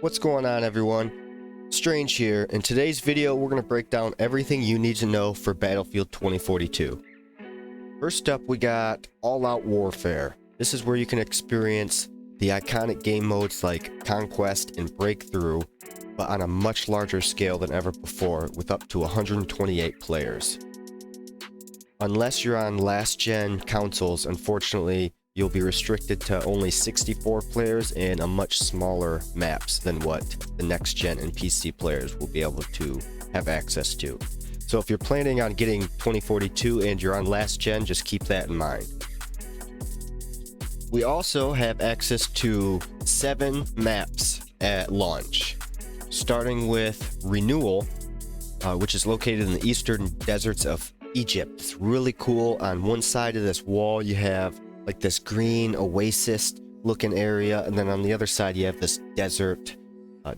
What's going on, everyone? Strange here. In today's video, we're going to break down everything you need to know for Battlefield 2042. First up, we got All-Out Warfare. This is where you can experience the iconic game modes like Conquest and Breakthrough, but on a much larger scale than ever before, with up to 128 players. Unless you're on last-gen consoles, unfortunately, you'll be restricted to only 64 players and a much smaller maps than what the next-gen and PC players will be able to have access to. So if you're planning on getting 2042 and you're on last-gen, just keep that in mind. We also have access to 7 maps at launch, starting with Renewal, which is located in the eastern deserts of Egypt. It's really cool. On one side of this wall, you have like this green oasis looking area, and then on the other side you have this desert,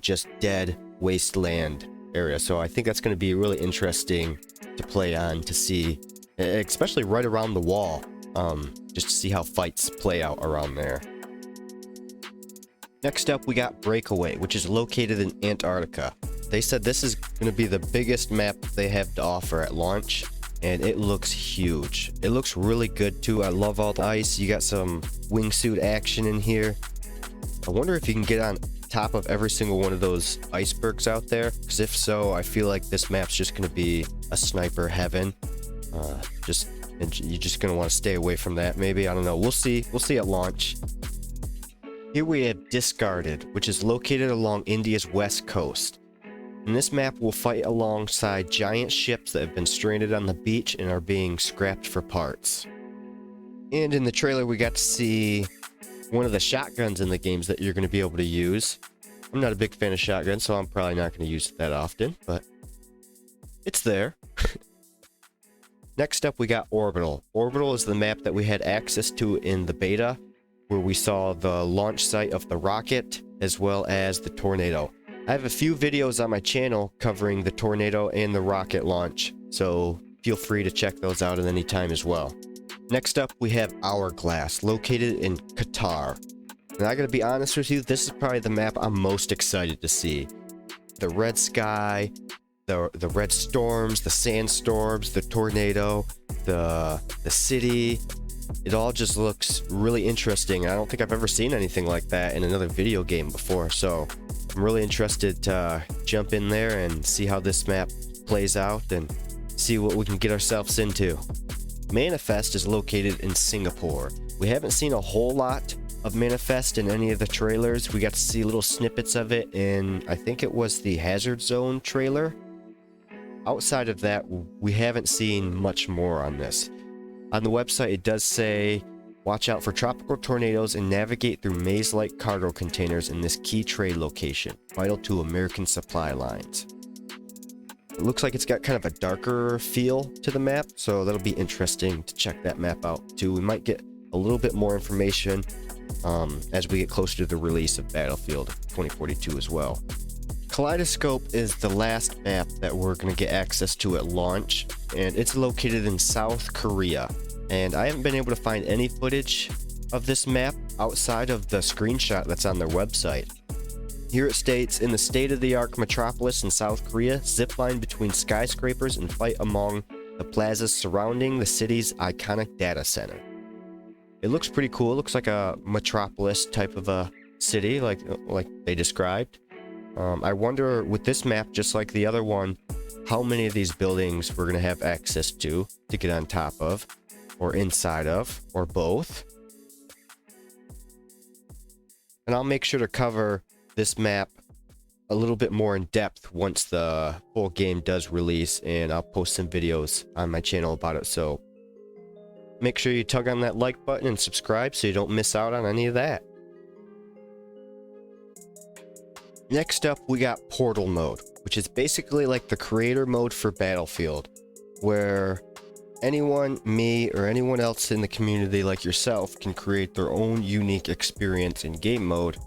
just dead wasteland area. So I think that's going to be really interesting to play on, to see, especially right around the wall, just to see how fights play out around there. Next up, we got Breakaway, which is located in Antarctica. They said this is going to be the biggest map they have to offer at launch, and it looks huge. It looks really good too. I love all the ice. You got some wingsuit action in here. I wonder if you can get on top of every single one of those icebergs out there, because if so, I feel like this map's just going to be a sniper heaven. You're just going to want to stay away from that, maybe. I don't know. We'll see at launch. Here we have Discarded, which is located along India's west coast. In this map, we'll fight alongside giant ships that have been stranded on the beach and are being scrapped for parts. And in the trailer, we got to see one of the shotguns in the games that you're going to be able to use. I'm not a big fan of shotguns, so I'm probably not going to use it that often, but it's there. Next up, we got Orbital. Orbital is the map that we had access to in the beta, where we saw the launch site of the rocket as well as the tornado. I have a few videos on my channel covering the tornado and the rocket launch, so feel free to check those out at any time as well. Next up, we have Hourglass, located in Qatar. And I gotta be honest with you, this is probably the map I'm most excited to see. The red sky, the red storms, the sandstorms, the tornado, the city. It all just looks really interesting. I don't think I've ever seen anything like that in another video game before, so I'm really interested to jump in there and see how this map plays out and see what we can get ourselves into. Manifest is located in Singapore. We haven't seen a whole lot of Manifest in any of the trailers. We got to see little snippets of it in, I think it was the Hazard Zone trailer. Outside of that, we haven't seen much more on this. On the website, it does say, watch out for tropical tornadoes and navigate through maze-like cargo containers in this key trade location, vital to American supply lines. It looks like it's got kind of a darker feel to the map, so that'll be interesting to check that map out too. We might get a little bit more information as we get closer to the release of Battlefield 2042 as well. Kaleidoscope is the last map that we're going to get access to at launch, and it's located in South Korea. And I haven't been able to find any footage of this map outside of the screenshot that's on their website. Here it states, in the state-of-the-art metropolis in South Korea, zipline between skyscrapers and fight among the plazas surrounding the city's iconic data center. It looks pretty cool. It looks like a metropolis type of a city, like they described. I wonder, with this map, just like the other one, how many of these buildings we're going to have access to get on top of, or inside of, or both. And I'll make sure to cover this map a little bit more in depth once the full game does release, and I'll post some videos on my channel about it. So make sure you tug on that like button and subscribe so you don't miss out on any of that. Next up, we got Portal mode, which is basically like the creator mode for Battlefield, where anyone, me, or anyone else in the community like yourself can create their own unique experience in game mode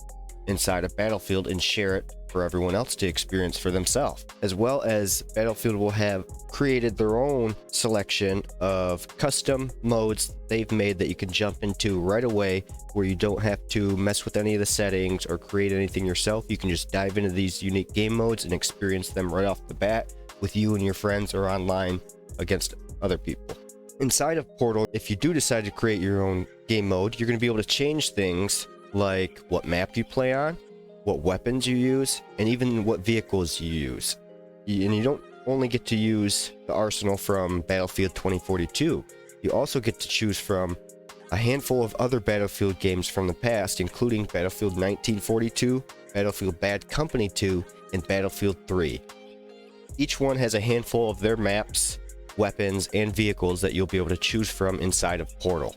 inside of Battlefield and share it for everyone else to experience for themselves. As well as Battlefield will have created their own selection of custom modes they've made that you can jump into right away, where you don't have to mess with any of the settings or create anything yourself. You can just dive into these unique game modes and experience them right off the bat with you and your friends or online against other people. Inside of Portal, if you do decide to create your own game mode, you're going to be able to change things like what map you play on, what weapons you use, and even what vehicles you use. And you don't only get to use the arsenal from Battlefield 2042. You also get to choose from a handful of other Battlefield games from the past, including Battlefield 1942, Battlefield Bad Company 2, and Battlefield 3. Each one has a handful of their maps, weapons, and vehicles that you'll be able to choose from inside of Portal.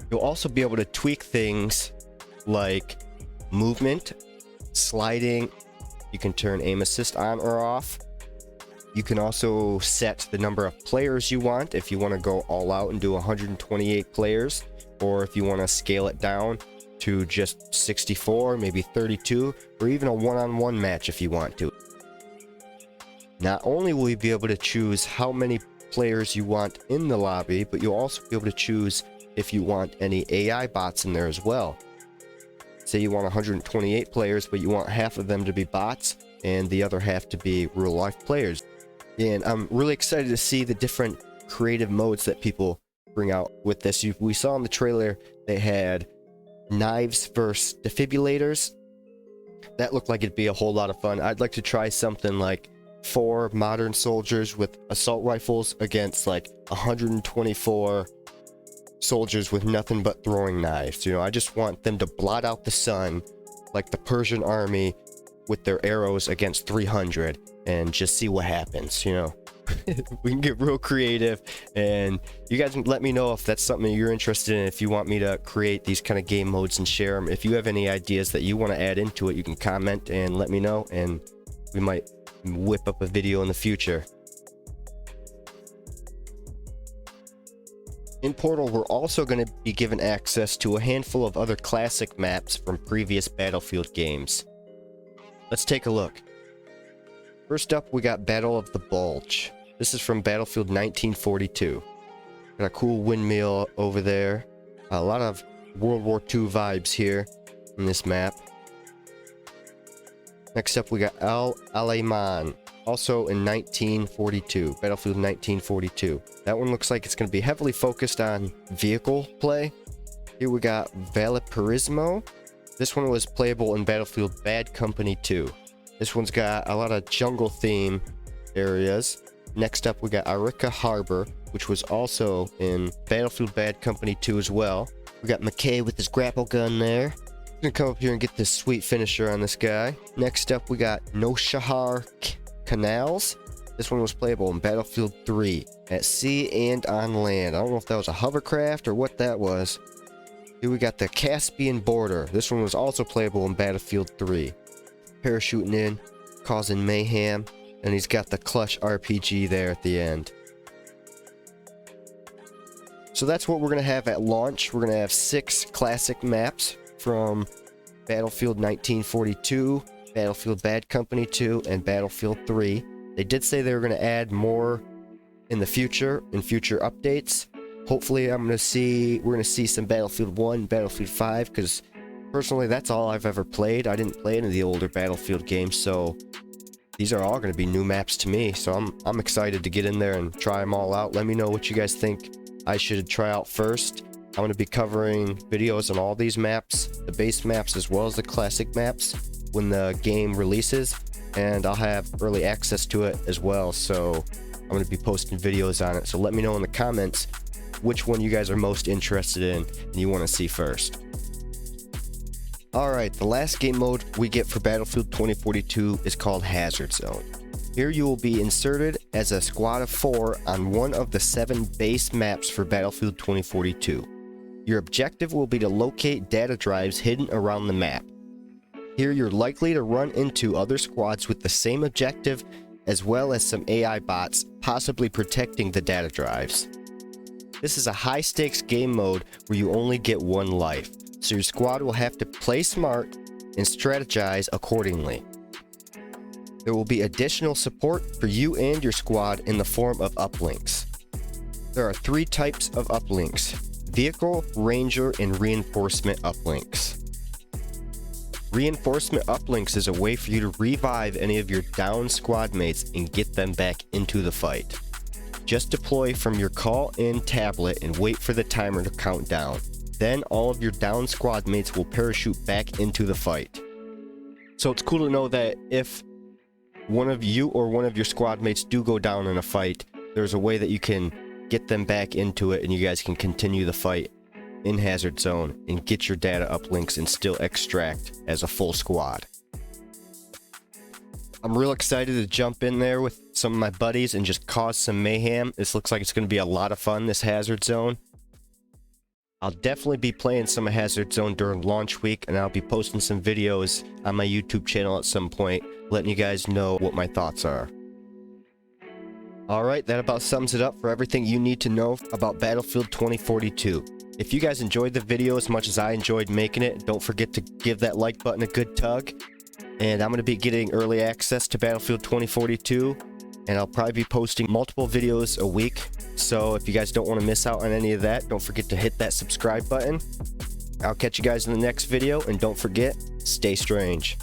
You'll also be able to tweak things like movement, sliding. You can turn aim assist on or off. You can also set the number of players you want if you want to go all out and do 128 players, or if you want to scale it down to just 64, maybe 32, or even a one-on-one match if you want to. Not only will you be able to choose how many players you want in the lobby, but you'll also be able to choose if you want any AI bots in there as well. Say you want 128 players, but you want half of them to be bots and the other half to be real-life players. And I'm really excited to see the different creative modes that people bring out with this. We saw in the trailer they had knives versus defibrillators. That looked like it'd be a whole lot of fun. I'd like to try something like 4 modern soldiers with assault rifles against like 124 soldiers with nothing but throwing knives. You know, I just want them to blot out the sun like the Persian army with their arrows against 300 and just see what happens, you know. We can get real creative, and you guys can let me know if that's something you're interested in, if you want me to create these kind of game modes and share them. If you have any ideas that you want to add into it, you can comment and let me know, and we might whip up a video in the future. In Portal, we're also going to be given access to a handful of other classic maps from previous Battlefield games. Let's take a look. First up, we got Battle of the Bulge. This is from Battlefield 1942. Got a cool windmill over there. A lot of World War II vibes here in this map. Next up, we got Aleman, also in 1942, Battlefield 1942. That one looks like it's going to be heavily focused on vehicle play. Here we got Valparaiso. This one was playable in Battlefield Bad Company 2. This one's got a lot of jungle theme areas. Next up, we got Arika Harbor, which was also in Battlefield Bad Company 2 as well. We got McKay with his grapple gun there. I'm gonna come up here and get this sweet finisher on this guy. Next up, we got Noshahar Canals. This one was playable in Battlefield 3 at sea and on land. I don't know if that was a hovercraft or what that was. Here we got the Caspian Border. This one was also playable in Battlefield 3. Parachuting in, causing mayhem, and he's got the clutch RPG there at the end. So that's what we're going to have at launch. We're going to have 6 classic maps from Battlefield 1942, Battlefield Bad Company 2, and Battlefield 3. They did say they were going to add more in the future, in future updates. Hopefully we're going to see some Battlefield 1, Battlefield 5, because personally that's all I've ever played. I didn't play any of the older Battlefield games, so these are all going to be new maps to me. So I'm excited to get in there and try them all out. Let me know what you guys think I should try out first. I'm going to be covering videos on all these maps, the base maps as well as the classic maps, when the game releases, and I'll have early access to it as well, so I'm going to be posting videos on it. So let me know in the comments which one you guys are most interested in and you want to see first. Alright, the last game mode we get for Battlefield 2042 is called Hazard Zone. Here you will be inserted as a squad of 4 on one of the 7 base maps for Battlefield 2042. Your objective will be to locate data drives hidden around the map. Here you're likely to run into other squads with the same objective, as well as some AI bots possibly protecting the data drives. This is a high stakes game mode where you only get 1 life, so your squad will have to play smart and strategize accordingly. There will be additional support for you and your squad in the form of uplinks. There are 3 types of uplinks: vehicle, ranger, and reinforcement uplinks. Reinforcement uplinks is a way for you to revive any of your down squad mates and get them back into the fight. Just deploy from your call-in tablet and wait for the timer to count down. Then all of your down squad mates will parachute back into the fight. So it's cool to know that if one of you or one of your squad mates do go down in a fight, there's a way that you can get them back into it and you guys can continue the fight in Hazard Zone and get your data uplinks and still extract as a full squad. I'm real excited to jump in there with some of my buddies and just cause some mayhem. This looks like it's going to be a lot of fun, this Hazard Zone. I'll definitely be playing some of Hazard Zone during launch week, and I'll be posting some videos on my YouTube channel at some point, letting you guys know what my thoughts are. Alright, that about sums it up for everything you need to know about Battlefield 2042. If you guys enjoyed the video as much as I enjoyed making it, don't forget to give that like button a good tug. And I'm going to be getting early access to Battlefield 2042, and I'll probably be posting multiple videos a week. So if you guys don't want to miss out on any of that, don't forget to hit that subscribe button. I'll catch you guys in the next video, and don't forget, stay strange.